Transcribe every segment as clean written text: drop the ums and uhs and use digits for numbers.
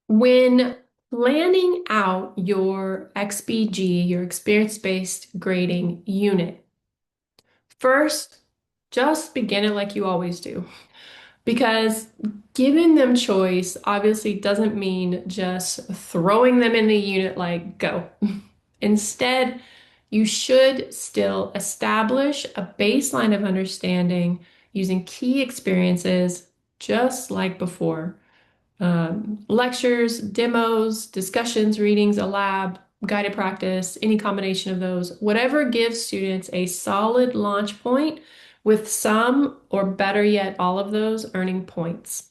When planning out your XBG, your experience-based grading unit, first, just begin it like you always do. Because giving them choice obviously doesn't mean just throwing them in the unit like go. Instead, you should still establish a baseline of understanding using key experiences just like before. Lectures, demos, discussions, readings, a lab, guided practice, any combination of those, whatever gives students a solid launch point with some, or better yet, all of those earning points.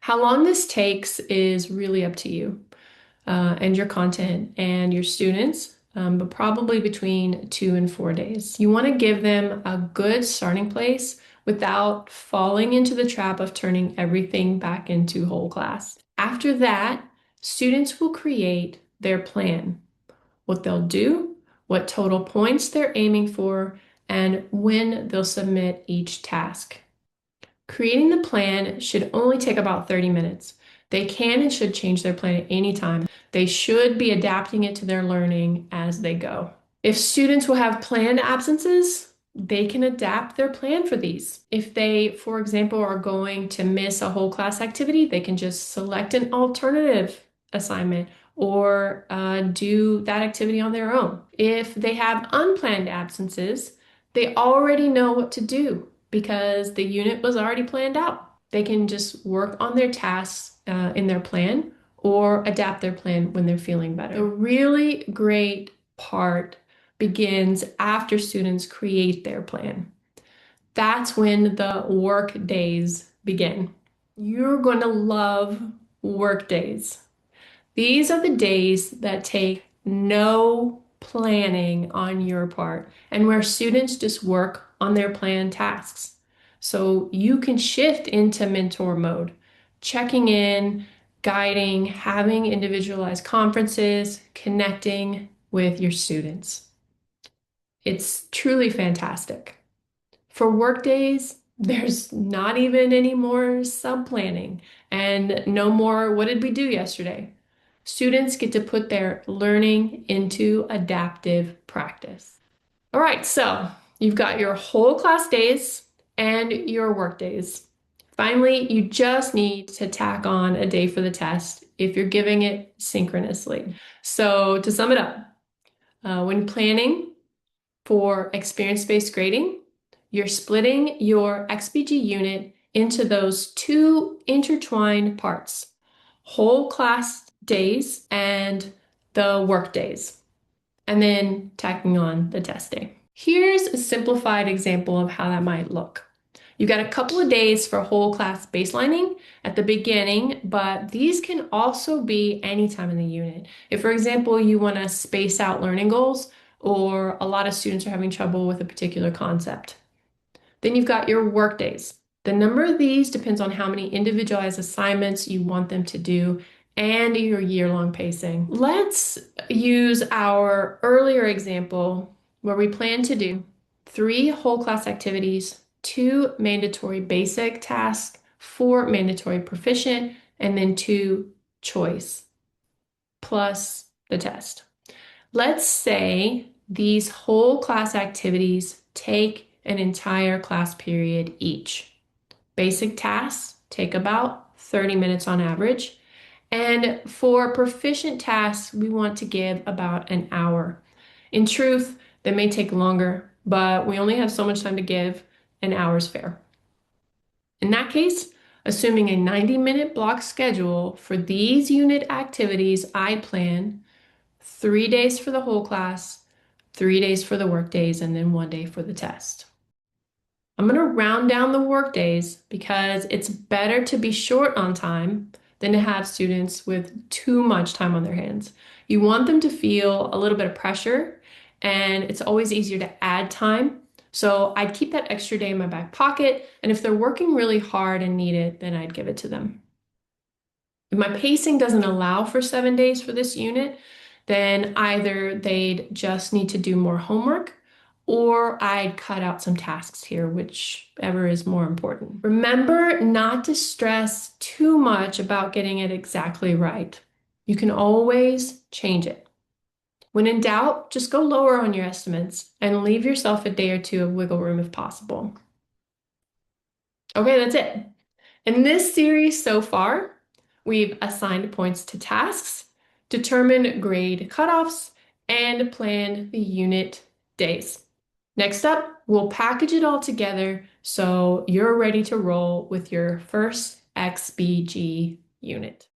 How long this takes is really up to you and your content and your students, but probably between 2 and 4 days. You want to give them a good starting place without falling into the trap of turning everything back into whole class. After that, students will create their plan, what they'll do, what total points they're aiming for, and when they'll submit each task. Creating the plan should only take about 30 minutes. They can and should change their plan at any time. They should be adapting it to their learning as they go. If students will have planned absences, they can adapt their plan for these. If they, for example, are going to miss a whole class activity, they can just select an alternative assignment or do that activity on their own. If they have unplanned absences, they already know what to do because the unit was already planned out. They can just work on their tasks in their plan or adapt their plan when they're feeling better. The really great part begins after students create their plan. That's when the work days begin. You're going to love work days. These are the days that take no planning on your part and where students just work on their planned tasks. So you can shift into mentor mode, checking in, guiding, having individualized conferences, connecting with your students. It's truly fantastic. For work days, there's not even any more sub-planning and no more, what did we do yesterday? Students get to put their learning into adaptive practice. All right, so you've got your whole class days and your work days. Finally, you just need to tack on a day for the test if you're giving it synchronously. So to sum it up, when planning for experience-based grading, you're splitting your XBG unit into those two intertwined parts, whole class days and the work days, and then tacking on the test day. Here's a simplified example of how that might look. You've got a couple of days for whole class baselining at the beginning, but these can also be anytime in the unit. If, for example, you want to space out learning goals, or a lot of students are having trouble with a particular concept. Then you've got your work days. The number of these depends on how many individualized assignments you want them to do and your year-long pacing. Let's use our earlier example where we plan to do 3 whole class activities, 2 mandatory basic tasks, 4 mandatory proficient, and then 2 choice, plus the test. Let's say these whole class activities take an entire class period each. Basic tasks take about 30 minutes on average. And for proficient tasks, we want to give about an hour. In truth, they may take longer, but we only have so much time to give, an hour's fair. In that case, assuming a 90-minute block schedule for these unit activities, I plan 3 days for the whole class, 3 days for the work days, and then 1 day for the test. I'm going to round down the work days because it's better to be short on time than to have students with too much time on their hands. You want them to feel a little bit of pressure, and it's always easier to add time. So I'd keep that extra day in my back pocket, and if they're working really hard and need it, then I'd give it to them. If my pacing doesn't allow for 7 days for this unit, then either they'd just need to do more homework or I'd cut out some tasks here, whichever is more important. Remember not to stress too much about getting it exactly right. You can always change it. When in doubt, just go lower on your estimates and leave yourself a day or two of wiggle room if possible. Okay, that's it. In this series so far, we've assigned points to tasks, determined grade cutoffs, and planned the unit days. Next up, we'll package it all together so you're ready to roll with your first XBG unit.